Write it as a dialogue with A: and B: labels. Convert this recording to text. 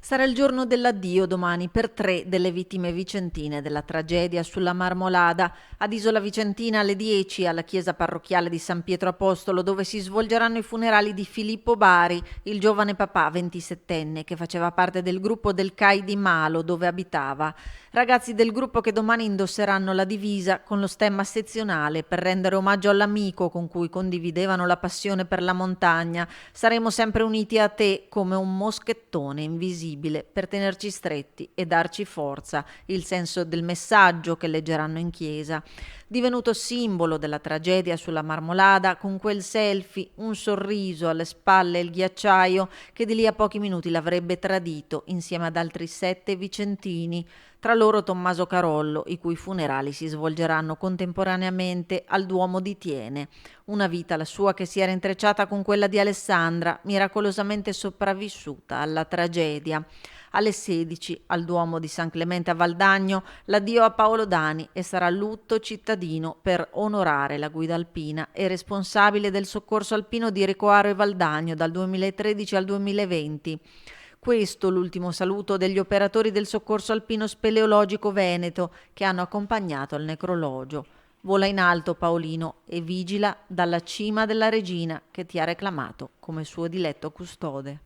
A: Sarà il giorno dell'addio domani per 3 delle vittime vicentine della tragedia sulla Marmolada. Ad Isola Vicentina alle 10 alla chiesa parrocchiale di San Pietro Apostolo, dove si svolgeranno i funerali di Filippo Bari, il giovane papà 27enne che faceva parte del gruppo del CAI di Malo dove abitava. Ragazzi del gruppo che domani indosseranno la divisa con lo stemma sezionale per rendere omaggio all'amico con cui condividevano la passione per la montagna. Saremo sempre uniti a te come un moschettone invisibile per tenerci stretti e darci forza, il senso del messaggio che leggeranno in chiesa. Divenuto simbolo della tragedia sulla Marmolada, con quel selfie, un sorriso alle spalle e il ghiacciaio che di lì a pochi minuti l'avrebbe tradito insieme ad altri 7 vicentini, tra loro Tommaso Carollo, i cui funerali si svolgeranno contemporaneamente al Duomo di Thiene. Una vita, la sua, che si era intrecciata con quella di Alessandra, miracolosamente sopravvissuta alla tragedia. Alle 16, al Duomo di San Clemente a Valdagno, l'addio a Paolo Dani e sarà lutto cittadino per onorare la guida alpina e responsabile del soccorso alpino di Recoaro e Valdagno dal 2013 al 2020. Questo l'ultimo saluto degli operatori del soccorso alpino speleologico veneto che hanno accompagnato il necrologio. Vola in alto Paolino e vigila dalla cima della regina che ti ha reclamato come suo diletto custode.